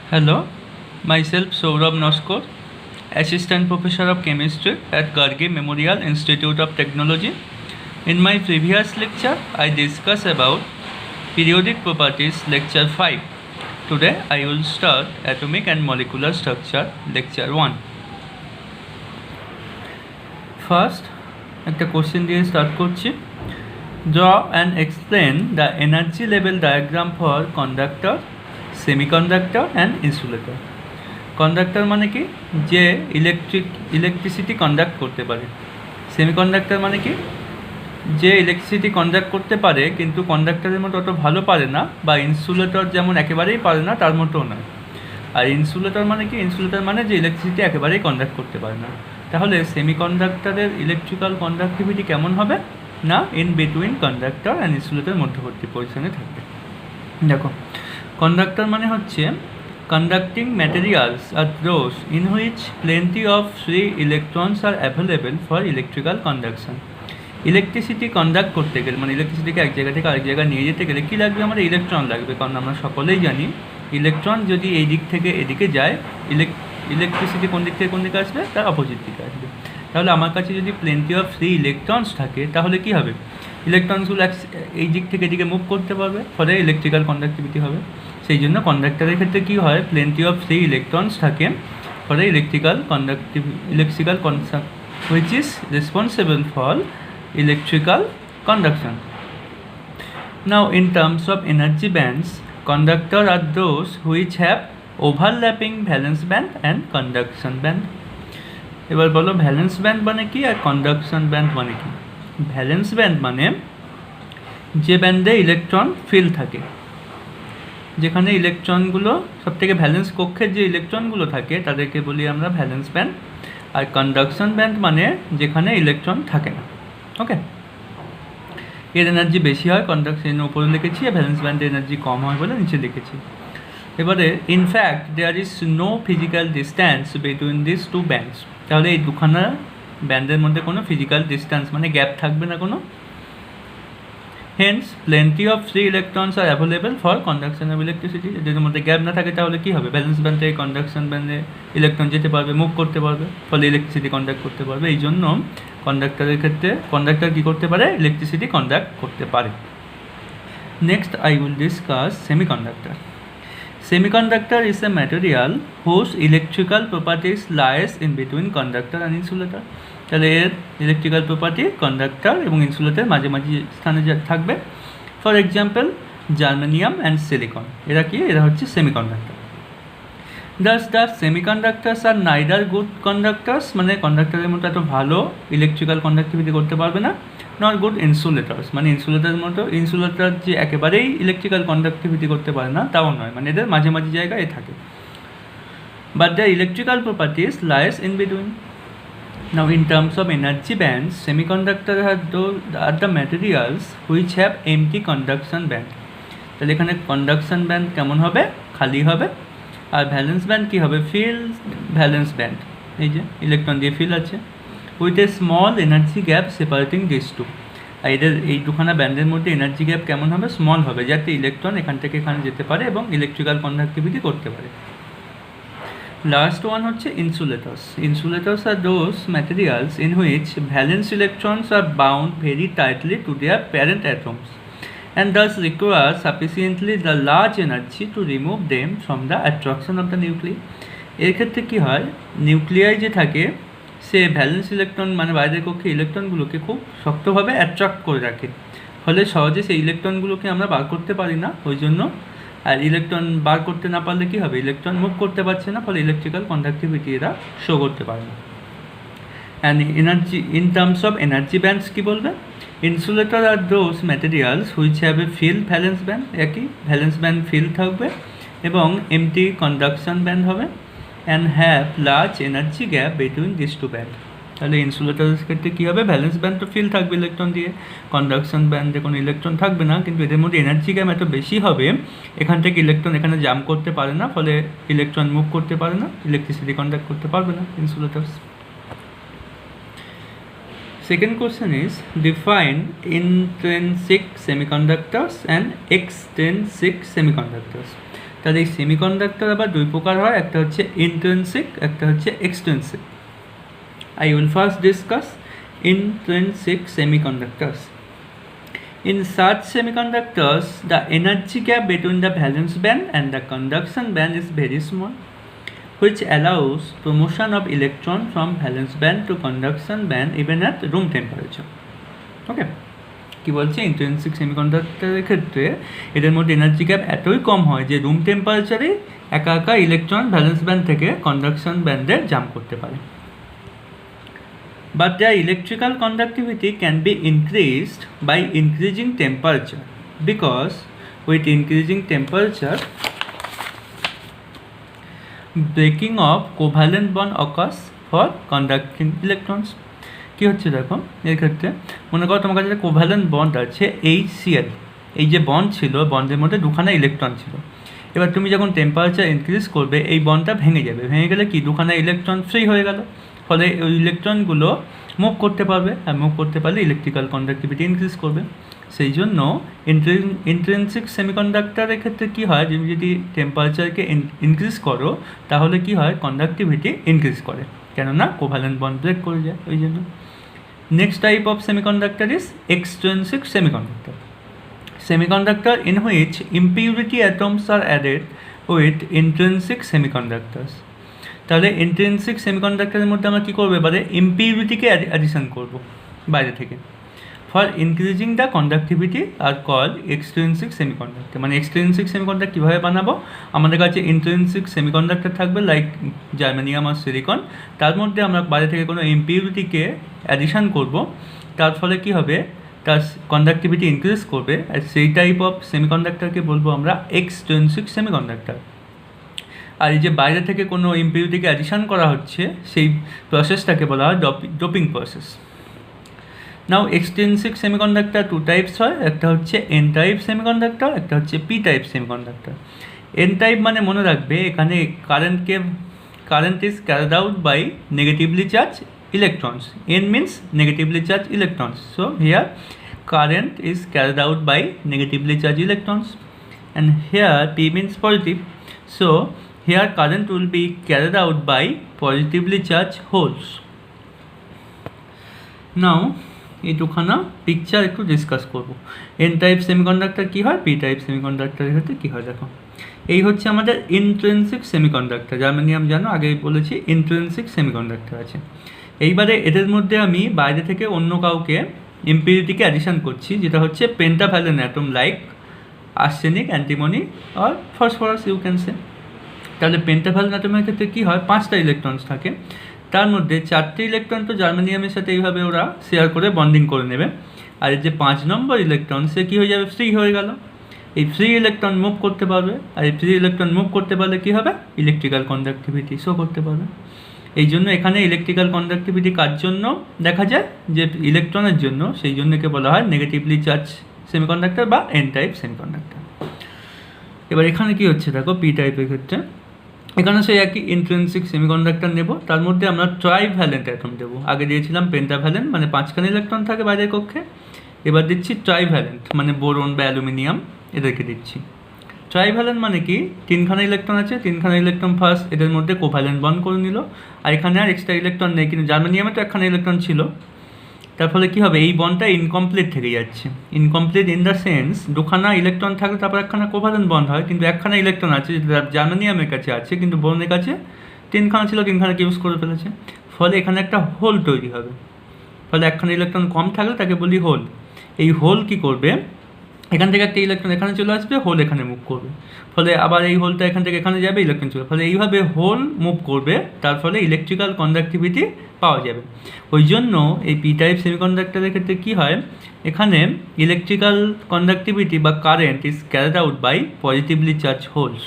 Hello, myself Saurabh Noskor, Assistant Professor of Chemistry at Gargi Memorial Institute of Technology. In my previous lecture, I discussed about periodic properties, lecture 5. Today, I will start atomic and molecular structure, lecture 1. First, একটা question দিয়ে start করছি। Draw and explain the energy level diagram for conductor, semiconductor and insulator. Conductor মানে কি, যে electricity conduct করতে পারে। Semiconductor মানে কি, যে ইলেকট্রিসিটি কন্ডাক্ট করতে পারে কিন্তু কন্ডাক্টরের মতো অত ভালো পারে না, বা ইনসুলেটর যেমন একেবারেই পারে না তার মতো নয়। আর ইনসুলেটর মানে কি, ইনসুলেটর মানে যে ইলেকট্রিসিটি একেবারেই কন্ডাক্ট করতে পারে না। তাহলে সেমিকন্ডাক্টরের ইলেকট্রিক্যাল কন্ডাক্টিভিটি কেমন হবে না, in between conductor and insulator মধ্যবর্তী পজিশনে থাকবে। দেখো, কন্ডাক্টর মানে হচ্ছে conducting materials are those in which plenty of free electrons are available for electrical conduction. Electricity conduct করতে গেলে, মানে ইলেকট্রিসিটিকে এক জায়গা থেকে আরেক জায়গায় নিয়ে যেতে গেলে কী লাগবে, আমাদের ইলেকট্রন লাগবে। কারণ আমরা সকলেই জানি ইলেকট্রন যদি এই দিক থেকে এদিকে যায়, ইলেকট্রিসিটি কোন দিক থেকে কোন দিকে আসবে, তার অপোজিট দিকে আসবে। তাহলে আমার কাছে যদি প্লেন্টি অফ ফ্রি ইলেকট্রনস থাকে তাহলে কি হবে, ইলেকট্রনসগুলো এই দিক থেকে এদিকে মুভ করতে পারবে, ফলে ইলেকট্রিক্যাল কন্ডাক্টিভিটি হবে। সেই জন্য কন্ডাক্টরের ক্ষেত্রে কী হয়, প্লেন্টি অফ ফ্রি ইলেকট্রনস থাকে, ফলে electrical conduct which is responsible for electrical conduction. Now, in terms of energy bands, conductor are those which have overlapping valence band and conduction band. এবার বলো ভ্যালেন্স ব্যান্ড মানে কি আর conduction band মানে কি। Valence band মানে যে ব্যান্ডে electron feel থাকে, যেখানে ইলেকট্রনগুলো সবথেকে ভ্যালেন্স কক্ষের যে ইলেকট্রনগুলো থাকে তাদেরকে বলি আমরা ভ্যালেন্স ব্যান্ড। আর কন্ডাকশন ব্যান্ড মানে যেখানে ইলেকট্রন থাকে না। ওকে, এর এনার্জি বেশি হয়, কন্ডাকশন উপরে লিখেছি, আর ভ্যালেন্স ব্যান্ডের এনার্জি কম হয় বলে নিচে লিখেছি। এবারে in fact there is no physical distance between this two bands. তাহলে এই দুখানা ব্যান্ডের মধ্যে কোনো ফিজিক্যাল ডিস্ট্যান্স মানে গ্যাপ থাকবে না কোনো। Hence plenty of free electrons are available for conduction of electricity. যদি মধ্যে গ্যাপ না থাকে তাহলে কী হবে, ব্যালেন্স ব্যান্ড থেকে কন্ডাকশন ব্যান্ডে ইলেকট্রন যেতে পারবে, মুভ করতে পারবে, ফলে ইলেকট্রিসিটি কন্ডাক্ট করতে পারবে। এই জন্য কন্ডাক্টরের ক্ষেত্রে কন্ডাক্টর কী করতে পারে, ইলেকট্রিসিটি কন্ডাক্ট করতে পারে। Next I will discuss semiconductor. Semiconductor is a material whose electrical properties lies in between conductor and insulator. তাহলে এর ইলেকট্রিক্যাল প্রপার্টি কন্ডাক্টর এবং ইনসুলেটর মাঝামাঝি স্থানে থাকবে। For example germanium and silicon, এরা কি, এরা হচ্ছে semiconductor. Thus semiconductors are neither good conductors, মানে কন্ডাক্টরের মতো এত ভালো ইলেকট্রিক্যাল কন্ডাক্টিভিটি করতে পারবে না, নট গুড ইনসুলেটার্স, মানে ইনসুলেটারের মতো ইনসুলেটার যে একেবারেই ইলেকট্রিক্যাল কন্ডাক্টিভিটি করতে পারে না তাও নয়, মানে এদের মাঝামাঝি জায়গায় থাকে। But the electrical properties lies in between. Now, in terms of energy bands, semiconductor are the materials which have empty conduction band. তাহলে এখানে কন্ডাকশন ব্যান্ড কেমন হবে, খালি হবে। আর ভ্যালেন্স ব্যান্ড কী হবে, ফিল্ড ভ্যালেন্স ব্যান্ড, এই যে ইলেকট্রন দিয়ে ফিল আছে, with a small energy gap separating this two. আর এদের এই দুখানা ব্যান্ডের মধ্যে এনার্জি গ্যাপ কেমন হবে, স্মল হবে, যাতে ইলেকট্রন এখান থেকে এখানে যেতে পারে এবং ইলেকট্রিক্যাল কন্ডাক্টিভিটি করতে পারে। লাস্ট ওয়ান হচ্ছে insulators. Insulators are those materials in which valence electrons are bound very tightly to their parent atoms and thus require sufficiently the large energy to remove them from the attraction of the nuclei. এর ক্ষেত্রে কী হয়, nuclei যে থাকে সে valence electron মানে বাইরের কক্ষে ইলেকট্রনগুলোকে খুব শক্তভাবে অ্যাট্রাক্ট করে রাখে, ফলে সহজে সেই ইলেকট্রনগুলোকে আমরা বার করতে পারি না। ওই জন্য, আর ইলেকট্রন বার করতে না পারলে কী হবে, ইলেকট্রন মুভ করতে পারছে না, ফলে ইলেকট্রিক্যাল কন্ডাক্টিভিটি এরা শো করতে পারে না। And energy, in terms of energy bands কী বলবে, insulator are those materials which have a fill valence band, একই ভ্যালেন্স ব্যান্ড ফিল থাকবে এবং এমটি কন্ডাকশন ব্যান্ড হবে, and have large energy gap between this two band. তাহলে ইনসুলেটরের ক্ষেত্রে কী হবে, ভ্যালেন্স ব্যান্ড তো ফিল থাকবে ইলেকট্রন দিয়ে, কন্ডাকশন ব্যান্ডে কোনো ইলেকট্রন থাকবে না, কিন্তু এদের মধ্যে এনার্জি গ্যাপ এত বেশি হবে এখান থেকে ইলেকট্রন এখানে জাম্প করতে পারে না, ফলে ইলেকট্রন মুভ করতে পারে না, ইলেকট্রিসিটি কন্ডাক্ট করতে পারবে না ইনসুলেটরস। Second question is define intrinsic semiconductors and extrinsic semiconductors. তাহলে এই সেমিকন্ডাক্টর আবার দুই প্রকার হয়, একটা হচ্ছে ইন্ট্রিনসিক, একটা হচ্ছে extrinsic. I will first discuss intrinsic semiconductors. In such semiconductors, the energy gap between the valence band and the conduction band is very small, which allows promotion of electron from valence band to conduction band even at room temperature. Okay? কি বলছে, intrinsic সেমিকন্ডাক্টরের ক্ষেত্রে এদের মধ্যে energy gap এতই কম হয় যে room টেম্পারেচারে একা একা ইলেকট্রন ভ্যালেন্স ব্যান্ড থেকে কন্ডাকশন ব্যান্ডে জাম্প করতে পারে। But their electrical conductivity can be increased by increasing temperature, because with increasing temperature, breaking of covalent bond occurs for conducting electrons. কী হচ্ছে দেখো, এর ক্ষেত্রে মনে করো তোমার কাছে কোভ্যালেন্ট বন্ড আছে HCl, এই যে বন্ড ছিল, বন্ডের মধ্যে দুখানা ইলেকট্রন ছিল। এবার তুমি যখন টেম্পারেচার ইনক্রিজ করবে এই বন্ডটা ভেঙে যাবে, ভেঙে গেলে কি দুখানা ইলেকট্রন ফ্রি হয়ে গেল, ফলে ওই ইলেকট্রনগুলো মুভ করতে পারবে, আর মুভ করতে পারলে ইলেকট্রিক্যাল কন্ডাক্টিভিটি ইনক্রিজ করবে। সেই জন্য ইন্ট্রিনসিক সেমিকন্ডাক্টরের ক্ষেত্রে কী হয়, তুমি যদি টেম্পারেচারকে ইনক্রিজ করো তাহলে কি হয়, কন্ডাক্টিভিটি ইনক্রিজ করে, কেননা কোভ্যালেন্ট বন্ড ব্রেক করে যায় ওই জন্য। Next type of semiconductor is extrinsic semiconductor, semiconductor in which impurity atoms are added with intrinsic semiconductors. তাহলে ইন্ট্রিনসিক সেমিকন্ডাক্টরের মধ্যে আমরা কী করবো, এবারে ইম্পিউরিটিকে অ্যাডিশন করবো বাইরে থেকে। For increasing the conductivity are call extrinsic semiconductor. মানে এক্সট্রিনসিক সেমিকন্ডাক্টর কীভাবে বানাবো, আমাদের কাছে ইন্ট্রিনসিক সেমিকন্ডাক্টর থাকবে লাইক জার্মানিয়াম আর সিলিকন, তার মধ্যে আমরা বাইরে থেকে কোনো ইম্পিউরিটিকে অ্যাডিশন করব, তার ফলে কী হবে, তার কন্ডাক্টিভিটি ইনক্রিজ করবে, আর সেই টাইপ অফ সেমিকন্ডাক্টরকে বলবো আমরা এক্সট্রিনসিক সেমিকন্ডাক্টর। আর এই যে বাইরে থেকে কোনো ইম্পিউরিটিকে অ্যাডিশন করা হচ্ছে সেই প্রসেসটাকে বলা হয় doping process. Now extrinsic semiconductor two types হয়, একটা হচ্ছে এন টাইপ সেমিকন্ডাক্টর, একটা হচ্ছে P type semiconductor. N type মানে মনে রাখবে এখানে current is carried out by negatively charge electrons. N means negatively charged electrons. So here current is carried out by negatively charged electrons, and here P means positive. So here current will be carried out by positively charged holes. Now এই দুখানা picture একটু discuss করব। N type semiconductor কী হয়, P type সেমিকন্ডাক্টরের ক্ষেত্রে কী হয় দেখো। এই হচ্ছে আমাদের ইন্ট্রিনসিক সেমিকন্ডাক্টর, জার্মানিয়াম জানো আগেই বলেছি ইন্ট্রিনসিক সেমিকন্ডাক্টর আছে। এইবারে এদের মধ্যে আমি বাইরে থেকে অন্য কাউকে ইম্পিউরিটিকে অ্যাডিশন করছি, যেটা হচ্ছে pentavalent atom like arsenic, antimony আর ফসফরাস ইউ ক্যান সে। তাহলে পেন্টাভ্যালেন্ট অ্যাটমের ক্ষেত্রে কী হয়, 5টা ইলেকট্রনস থাকে, তার মধ্যে 4টে ইলেকট্রন তো জার্মানিয়ামের সাথে এইভাবে ওরা শেয়ার করে বন্ডিং করে নেবে, আর এই যে 5 নম্বর ইলেকট্রন সে কী হয়ে যাবে, ফ্রি হয়ে গেল। এই ফ্রি ইলেকট্রন মুভ করতে পারবে, আর এই ফ্রি ইলেকট্রন মুভ করতে পারলে কী হবে, ইলেকট্রিক্যাল কন্ডাক্টিভিটি শো করতে পারবে। এই জন্য এখানে ইলেকট্রিক্যাল কন্ডাক্টিভিটি কার জন্য দেখা যায়, যে ইলেকট্রনের জন্য, সেই জন্য একে বলা হয় নেগেটিভলি চার্জ সেমিকন্ডাক্টর বা এন টাইপ সেমিকন্ডাক্টর। এবার এখানে কি হচ্ছে দেখো, পি টাইপের ক্ষেত্রে এখানে সেই একই ইন্ট্রিনসিক সেমিকন্ডাক্টর নেব, তার মধ্যে আমরা ট্রাইভ্যালেন্ট অ্যাটম দেবো। আগে দিয়েছিলাম পেন্টাভ্যালেন্ট মানে 5খানা ইলেকট্রন থাকে বাইরের কক্ষে, এবার দিচ্ছি ট্রাইভ্যালেন্ট মানে বোরন বা অ্যালুমিনিয়াম এদেরকে দিচ্ছি। ট্রাইভ্যালেন্ট মানে কি, 3খানা ইলেকট্রন আছে, 3খানা ইলেকট্রন ফার্স্ট এদের মধ্যে কোভ্যালেন্ট বন্ড করে নিল, আর এখানে আর এক্সট্রা ইলেকট্রন নেই, কিন্তু জার্মানিয়ামে তো 1খানা ইলেকট্রন ছিল, তার ফলে কী হবে, এই বন্ডটা ইনকমপ্লিট থেকে যাচ্ছে। ইনকমপ্লিট ইন দ্য সেন্স 2খানা ইলেকট্রন থাকলে তারপর 1খানা কোভ্যালেন্ট বন্ড হয়, কিন্তু 1খানা ইলেকট্রন আছে যেটা জার্মানিয়ামের কাছে আছে, কিন্তু বোরনের কাছে 3খানা ছিল, 3খানাকে ইউজ করে ফেলেছে, ফলে এখানে একটা হোল তৈরি হবে। ফলে 1খানা ইলেকট্রন কম থাকলে তাকে বলি হোল। এই হোল কি করবে, এখান থেকে একটা ইলেকট্রন এখানে চলে আসবে, হোল এখানে মুভ করবে, ফলে আবার এই হোলটা এখান থেকে এখানে যাবে, ইলেকট্রন চলে, ফলে এইভাবে হোল মুভ করবে, তার ফলে ইলেকট্রিক্যাল কন্ডাক্টিভিটি পাওয়া যাবে। ওই জন্য এই পি টাইপ সেমিকন্ডাক্টরের ক্ষেত্রে কী হয়, এখানে ইলেকট্রিক্যাল কন্ডাক্টিভিটি বা current is carried out by positively charge holes.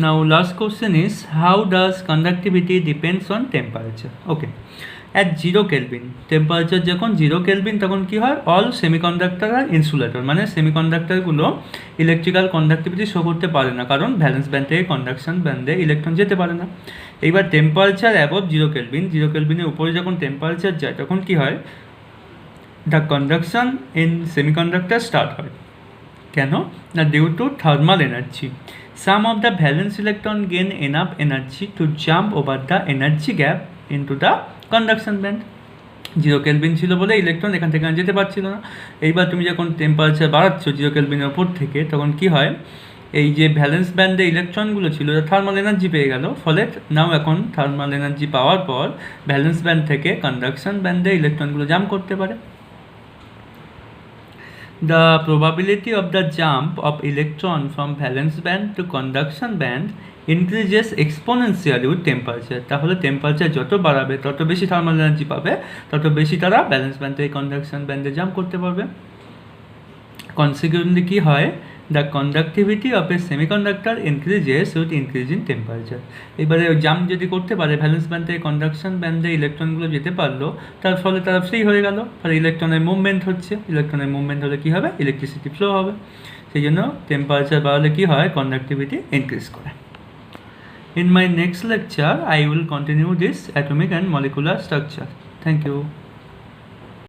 Now last question is how does conductivity depends on temperature. Okay, at 0 kelvin temperature যখন 0 কেলভিন তখন কী হয়, অল সেমিকন্ডাক্টর আর ইনসুলেটর, মানে সেমিকন্ডাক্টরগুলো ইলেকট্রিক্যাল কন্ডাক্টিভিটি শো করতে পারে না, কারণ ভ্যালেন্স ব্যান্ড থেকে কন্ডাকশন ব্যান্ডে ইলেকট্রন যেতে পারে না। এইবার টেম্পারেচার অ্যাবভ 0 কেলভিন, 0 কেলভিনের উপরে যখন টেম্পারেচার যায় তখন কী হয়, the conduction in semiconductor start হয়। কেন না due to thermal energy some of the valence electron gain enough energy to jump over the energy gap into the conduction band. 0 kelvin ছিল বলে ইলেকট্রন এখান থেকে যেতে পারছিল না। এইবার তুমি যখন টেম্পারেচার বাড়াচ্ছ 0 কেলভিনের ওপর থেকে, তখন কি হয়, এই যে ভ্যালেন্স ব্যান্ডে ইলেকট্রনগুলো ছিল থার্মাল এনার্জি পেয়ে গেল, ফলে নাও এখন থার্মাল এনার্জি পাওয়ার পর ভ্যালেন্স ব্যান্ড থেকে কন্ডাকশন ব্যান্ডে ইলেকট্রনগুলো জাম্প করতে পারে। The probability of the jump of electron from valence band to conduction band increases exponentially with temperature. তাহলে টেম্পারেচার যত বাড়াবে তত বেশি থার্মাল এনার্জি পাবে, তত বেশি তারা ব্যালেন্স ব্যান্ড থেকে কন্ডাকশন ব্যান্ডে জাম্প করতে পারবে। কনসিকুয়েন্টলি কি হয়, the conductivity of A semiconductor increases with increasing temperature. এবারে জাম্প যদি করতে পারে ভ্যালেন্স ব্যান্ড থেকে কন্ডাকশন ব্যান্ডে ইলেকট্রনগুলো যেতে পারলো, তার ফলে তারা ফ্রি হয়ে গেল, ফলে ইলেকট্রনের মুভমেন্ট হচ্ছে, ইলেকট্রনের মুভমেন্ট হলে কী হবে, ইলেকট্রিসিটি ফ্লো হবে। সেই জন্য টেম্পারেচার বাড়ালে কী হয়, কন্ডাক্টিভিটি ইনক্রিজ করে। In my next lecture, I will continue this atomic and molecular structure. Thank you.